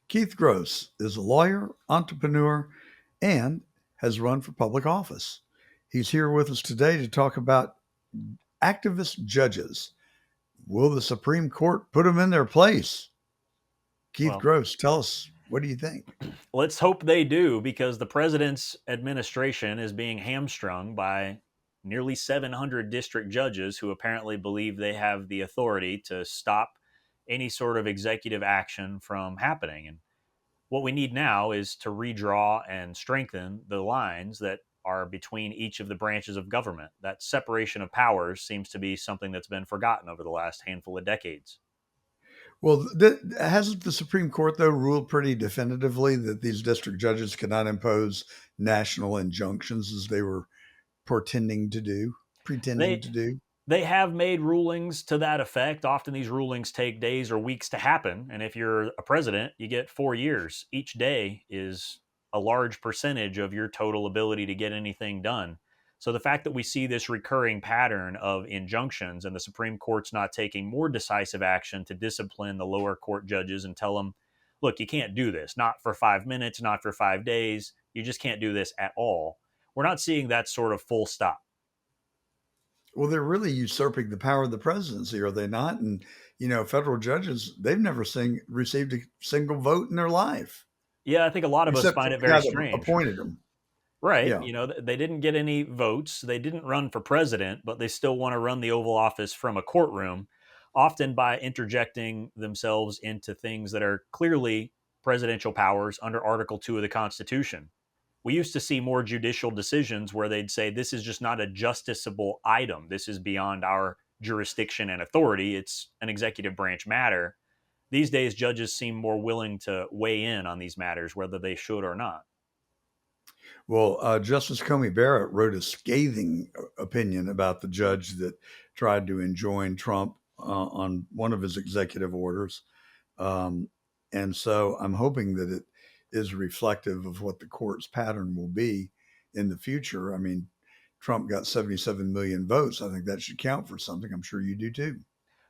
Keith Gross is a lawyer, entrepreneur, and has run for public office. He's here with us today to talk about activist judges. Will the Supreme Court put them in their place? Keith Well, Gross, tell us, what do you think? let's hope they do because the president's administration is being hamstrung by nearly 700 district judges who apparently believe they have the authority to stop any sort of executive action from happening. And what we need now is to redraw and strengthen the lines that are between each of the branches of government. That separation of powers seems to be something that's been forgotten over the last handful of decades. Well, hasn't the Supreme Court, though, ruled pretty definitively that these district judges cannot impose national injunctions as they were pretending They to do? They have made rulings to that effect. Often these rulings take days or weeks to happen. And if you're a president, you get 4 years. Each day is a large percentage of your total ability to get anything done. So the fact that we see this recurring pattern of injunctions and the Supreme Court's not taking more decisive action to discipline the lower court judges and tell them, look, you can't do this, not for 5 minutes, not for 5 days. You just can't do this at all. We're not seeing that sort of full stop. Well, they're really usurping the power of the presidency, are they not? And federal judges, they've never received a single vote in their life, Yeah, I think a lot of us except for find it the guy very that strange. appointed them. Right. Yeah. They didn't get any votes. They didn't run for president, but they still want to run the Oval Office from a courtroom, often by interjecting themselves into things that are clearly presidential powers under Article 2 of the Constitution. We used to see more judicial decisions where they'd say, this is just not a justiciable item. This is beyond our jurisdiction and authority. It's an executive branch matter. These days, judges seem more willing to weigh in on these matters, whether they should or not. Well, Justice Comey Barrett wrote a scathing opinion about the judge that tried to enjoin Trump on one of his executive orders. Um, and so I'm hoping that it is reflective of what the court's pattern will be in the future. I mean, Trump got 77 million votes. I think that should count for something. I'm sure you do too.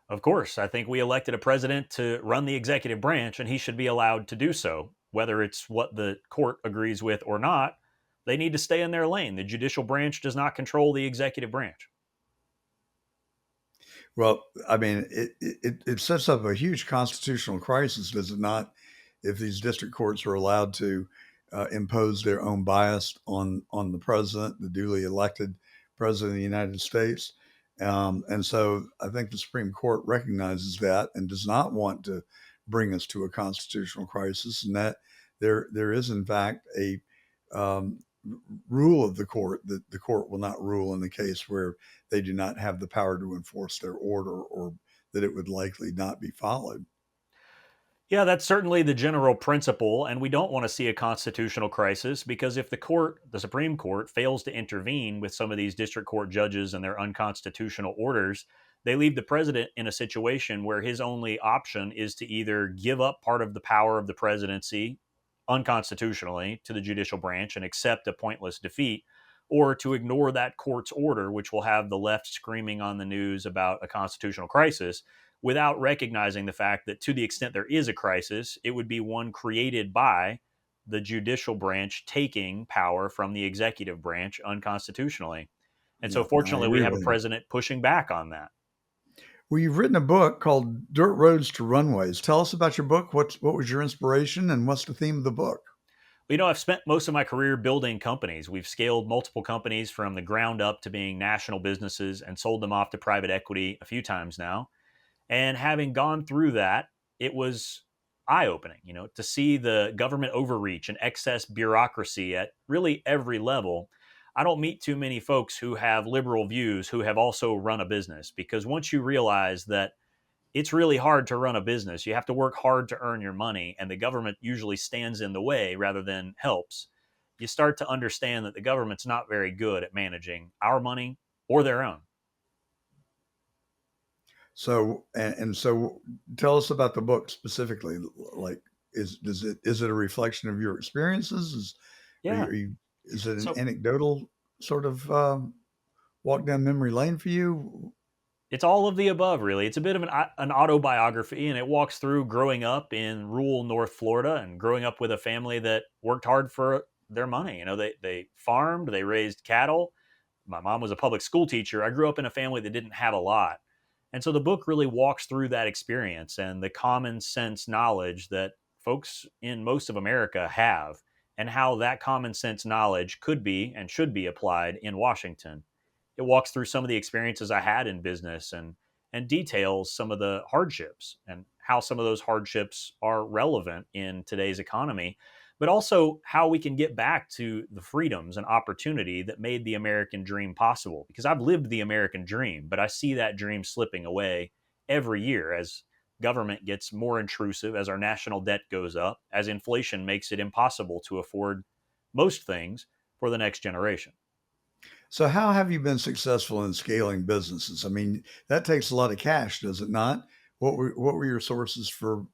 Of course, I think we elected a president to run the executive branch, and he should be allowed to do so. Whether it's what the court agrees with or not, they need to stay in their lane. The judicial branch does not control the executive branch. Well, I mean, it sets up a huge constitutional crisis, does it not? If these district courts are allowed to impose their own bias on the president, the duly elected president of the United States, and so I think the Supreme Court recognizes that and does not want to bring us to a constitutional crisis, and that there is in fact a um, rule of the court that the court will not rule in the case where they do not have the power to enforce their order or that it would likely not be followed. Yeah, that's certainly the general principle, and we don't want to see a constitutional crisis because if the Supreme Court, fails to intervene with some of these district court judges and their unconstitutional orders, they leave the president in a situation where his only option is to either give up part of the power of the presidency unconstitutionally to the judicial branch and accept a pointless defeat, or to ignore that court's order, which will have the left screaming on the news about a constitutional crisis without recognizing the fact that to the extent there is a crisis, it would be one created by the judicial branch taking power from the executive branch unconstitutionally. And so, Yeah, no, I fortunately, we agree have a with you. president pushing back on that. Well, you've written a book called Dirt Roads to Runways. Tell us about your book. What was your inspiration and what's the theme of the book? I've spent most of my career building companies. We've scaled multiple companies from the ground up to being national businesses and sold them off to private equity a few times now. And having gone through that, it was eye opening, to see the government overreach and excess bureaucracy at really every level. I don't meet too many folks who have liberal views who have also run a business because once you realize that it's really hard to run a business, you have to work hard to earn your money, and the government usually stands in the way rather than helps. You start to understand that the government's not very good at managing our money or their own. So and so, tell us about the book specifically. Like, is it a reflection of your experiences? Yeah. Are you is it an So anecdotal sort of walk down memory lane for you? It's all of the above, really. It's a bit of an autobiography, and it walks through growing up in rural North Florida and growing up with a family that worked hard for their money. They farmed, they raised cattle. My mom was a public school teacher. I grew up in a family that didn't have a lot. And so the book really walks through that experience and the common sense knowledge that folks in most of America have, and how that common sense knowledge could be and should be applied in Washington. It walks through some of the experiences I had in business and details some of the hardships and how some of those hardships are relevant in today's economy, but also how we can get back to the freedoms and opportunity that made the American dream possible. Because I've lived the American dream, but I see that dream slipping away every year as government gets more intrusive, as our national debt goes up, as inflation makes it impossible to afford most things for the next generation. So, how have you been successful in scaling businesses? I mean, that takes a lot of cash, does it not? What were your sources for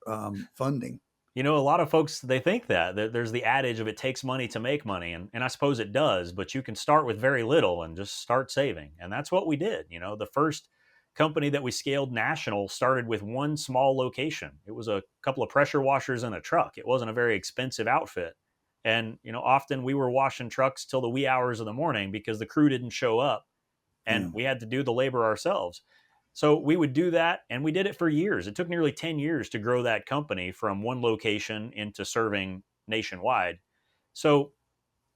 funding? A lot of folks, they think that there's the adage of it takes money to make money, and I suppose it does, but you can start with very little and just start saving, and that's what we did. The first company that we scaled national started with one small location. It was a couple of pressure washers and a truck. It wasn't a very expensive outfit, and often we were washing trucks till the wee hours of the morning because the crew didn't show up, and Yeah. we had to do the labor ourselves. So we would do that, and we did it for years. It took nearly 10 years to grow that company from one location into serving nationwide. So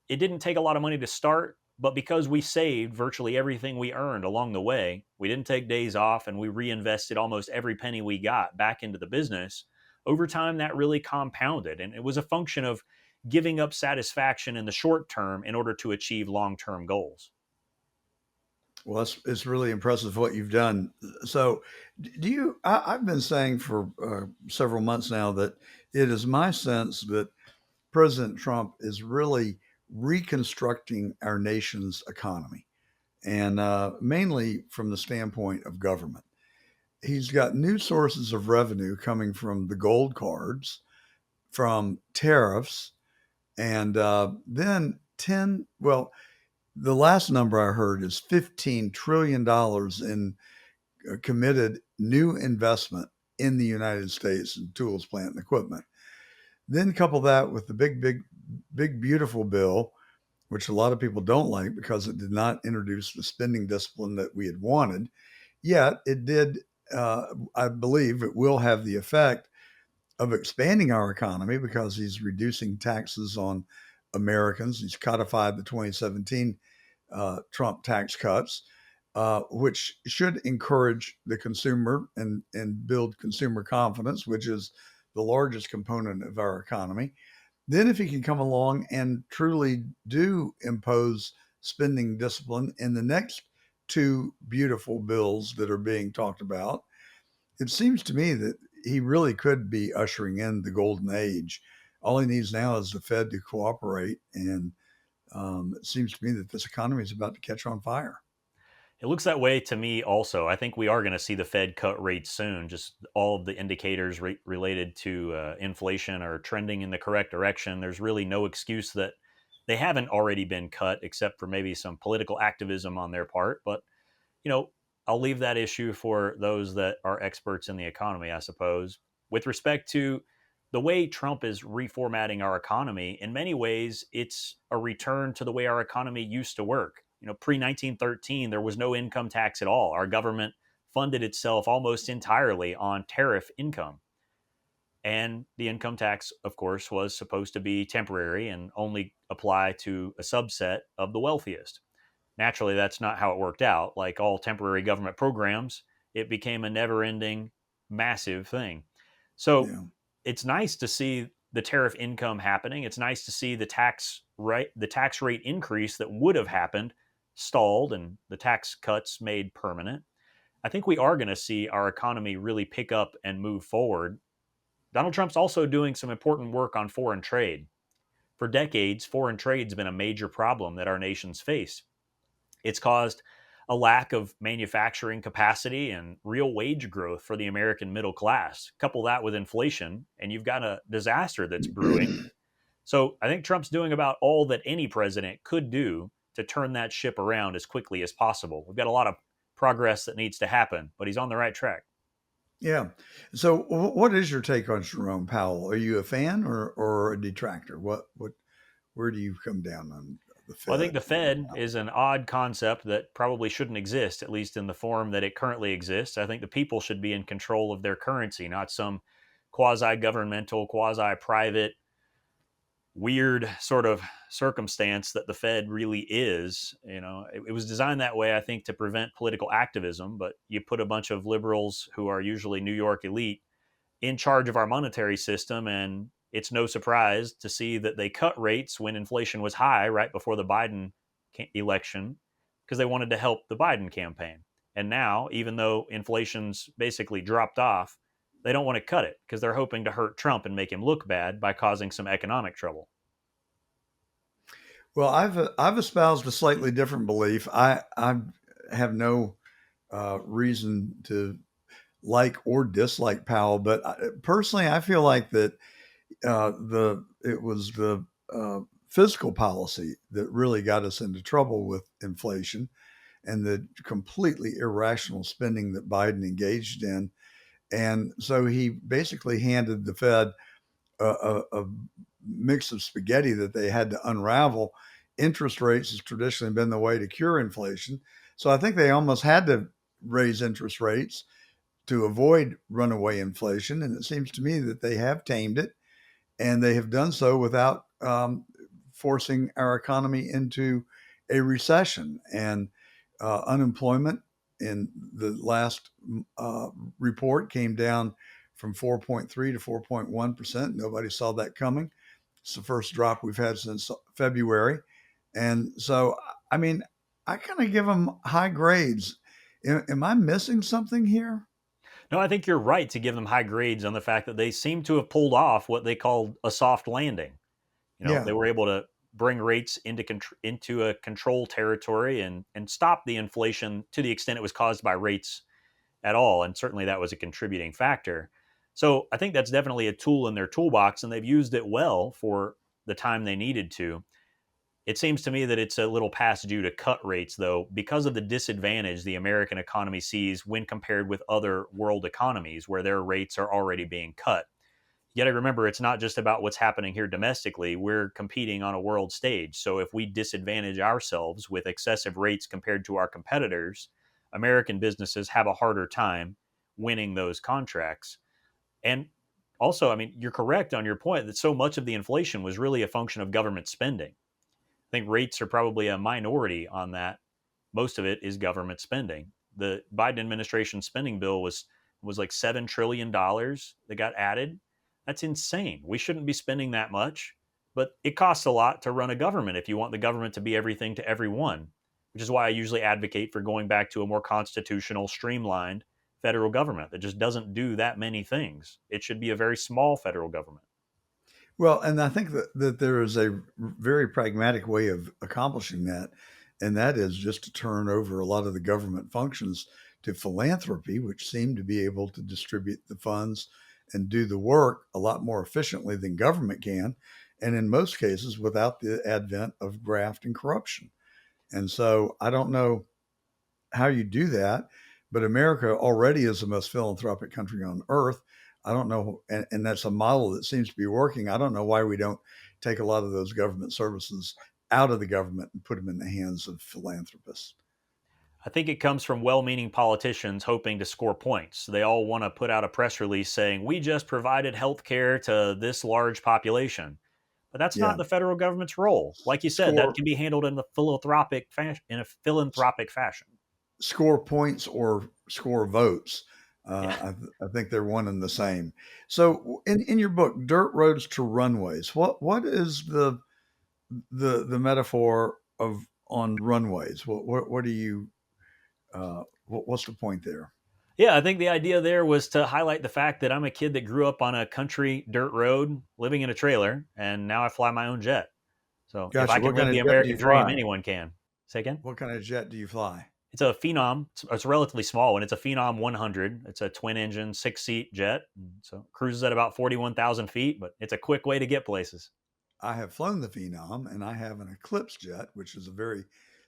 it didn't take a lot of money to start, but because we saved virtually everything we earned along the way, we didn't take days off, and we reinvested almost every penny we got back into the business. Over time, that really compounded, and it was a function of giving up satisfaction in the short term in order to achieve long term goals. Well, it's really impressive what you've done. So, do you? I've been saying for several months now that it is my sense that President Trump is really reconstructing our nation's economy, and mainly from the standpoint of government. He's got new sources of revenue coming from the gold cards, from tariffs, and then well, the last number I heard is $15 trillion in committed new investment in the United States in tools, plant, and equipment. Then couple that with the big, beautiful bill, which a lot of people don't like because it did not introduce the spending discipline that we had wanted. Yet it did, I believe it will have the effect of expanding our economy because he's reducing taxes on Americans. He's codified the 2017 Trump tax cuts, which should encourage the consumer and build consumer confidence, which is the largest component of our economy. Then, if he can come along and truly do impose spending discipline in the next two beautiful bills that are being talked about, it seems to me that he really could be ushering in the golden age. All he needs now is the Fed to cooperate, and it seems to me that this economy is about to catch on fire. It looks that way to me also. I think we are going to see the Fed cut rates soon. Just all of the indicators related to inflation are trending in the correct direction. There's really no excuse that they haven't already been cut, except for maybe some political activism on their part. But, you know, I'll leave that issue for those that are experts in the economy, I suppose. With respect to the way Trump is reformatting our economy, in many ways, it's a return to the way our economy used to work. Pre 1913, there was no income tax at all. Our government funded itself almost entirely on tariff income. And the income tax, of course, was supposed to be temporary and only apply to a subset of the wealthiest. Naturally, that's not how it worked out. Like all temporary government programs, it became a never ending, massive thing. So Yeah. it's nice to see the tariff income happening. It's nice to see the tax rate increase that would have happened stalled and the tax cuts made permanent. I think we are going to see our economy really pick up and move forward. Donald Trump's also doing some important work on foreign trade. For decades, foreign trade's been a major problem that our nation's faced. It's caused a lack of manufacturing capacity and real wage growth for the American middle class. Couple that with inflation, and you've got a disaster that's brewing. So I think Trump's doing about all that any president could do to turn that ship around as quickly as possible. We've got a lot of progress that needs to happen, but he's on the right track. Yeah. So, what is your take on Jerome Powell? Are you a fan or a detractor? Where do you come down on the Well, I think Fed? the Fed is an odd concept that probably shouldn't exist, at least in the form that it currently exists. I think the people should be in control of their currency, not some quasi governmental, quasi private, weird sort of circumstance that the Fed really is. It was designed that way, I think, to prevent political activism, but you put a bunch of liberals who are usually New York elite in charge of our monetary system. And it's no surprise to see that they cut rates when inflation was high right before the Biden election because they wanted to help the Biden campaign. And now, even though inflation's basically dropped off, they don't want to cut it because they're hoping to hurt Trump and make him look bad by causing some economic trouble. Well, I've espoused a slightly different belief. I have no reason to like or dislike Powell, but personally, I feel like that the it was the fiscal policy that really got us into trouble with inflation and the completely irrational spending that Biden engaged in. And so he basically handed the Fed a mix of spaghetti that they had to unravel. Interest rates has traditionally been the way to cure inflation. So I think they almost had to raise interest rates to avoid runaway inflation. And it seems to me that they have tamed it, and they have done so without forcing our economy into a recession. And unemployment in the last report came down from 4.3 to 4.1%. Nobody saw that coming. It's the first drop we've had since February. And so, I mean, I kind of give them high grades. Am I missing something here? No, I think you're right to give them high grades on the fact that they seem to have pulled off what they called a soft landing. They Yeah. were able to bring rates into a control territory and stop the inflation to the extent it was caused by rates at all. And certainly that was a contributing factor. So I think that's definitely a tool in their toolbox, and they've used it well for the time they needed to. It seems to me that it's a little past due to cut rates, though, because of the disadvantage the American economy sees when compared with other world economies where their rates are already being cut. You got to remember, it's not just about what's happening here domestically. We're competing on a world stage. So if we disadvantage ourselves with excessive rates compared to our competitors, American businesses have a harder time winning those contracts. And also, I mean, you're correct on your point that so much of the inflation was really a function of government spending. I think rates are probably a minority on that. Most of it is government spending. The Biden administration spending bill was like $7 trillion that got added. That's insane. We shouldn't be spending that much, but it costs a lot to run a government if you want the government to be everything to everyone, which is why I usually advocate for going back to a more constitutional, streamlined federal government that just doesn't do that many things. It should be a very small federal government. Well, and I think that there is a very pragmatic way of accomplishing that, and that is just to turn over a lot of the government functions to philanthropy, which seem to be able to distribute the funds and do the work a lot more efficiently than government can, and in most cases without the advent of graft and corruption. And so I don't know how you do that. But America already is the most philanthropic country on earth. I don't know, and that's a model that seems to be working. I don't know why we don't take a lot of those government services out of the government and put them in the hands of philanthropists. I think it comes from well meaning politicians hoping to score points. They all want to put out a press release saying, we just provided health care to this large population. But that's not Yeah, the federal government's role. Like you said, that score can be handled in a philanthropic fashion. score points or score votes. Yeah. I think they're one and the same. So, in your book, "Dirt Roads to Runways," what is the metaphor of on runways? What do you what's the point there? Yeah, I think the idea there was to highlight the fact that I'm a kid that grew up on a country dirt road, living in a trailer, and now I fly my own jet. So if I Gotcha. can What kind live of the jet do you American dream, fly? anyone can. Say again? What kind of jet do you fly? It's a Phenom. It's a relatively small one. It's a Phenom 100. It's a twin engine, 6-seat jet. So cruises at about 41,000 feet, but it's a quick way to get places. I have flown the Phenom, and I have an Eclipse jet, which is a very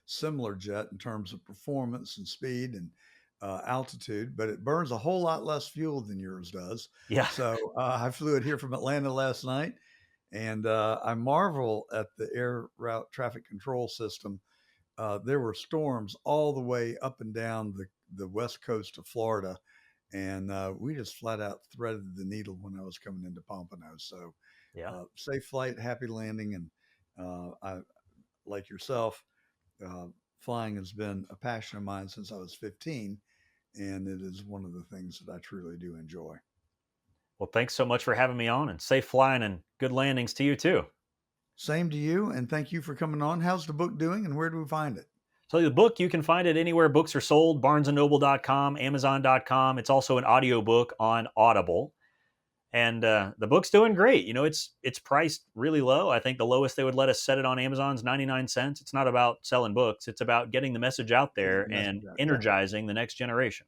similar jet in terms of performance and speed and altitude, but it burns a whole lot less fuel than yours does. Yeah. So I flew it here from Atlanta last night, and I marvel at the air route traffic control system. There were storms all the way up and down the west coast of Florida, and we just flat out threaded the needle when I was coming into Pompano. So Yeah. safe flight, happy landing, and I, like yourself, uh, flying has been a passion of mine since I was 15, and it is one of the things that I truly do enjoy. Well, thanks so much for having me on, and safe flying and good landings to you too. Same to you, and thank you for coming on. How's the book doing, and where do we find it? So the book, you can find it anywhere books are sold, barnesandnoble.com, amazon.com. It's also an audiobook on Audible. And the book's doing great. You know, it's priced really low. I think the lowest they would let us set it on Amazon is 99 cents. It's not about selling books. It's about getting the message out Getting there the and message out. Yeah. energizing the next generation.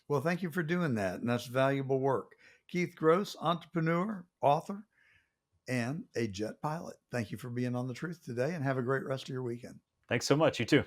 Well, thank you for doing that, and that's valuable work. Keith Gross, entrepreneur, author, and a jet pilot. Thank you for being on The Truth today, and have a great rest of your weekend. Thanks so much. You too.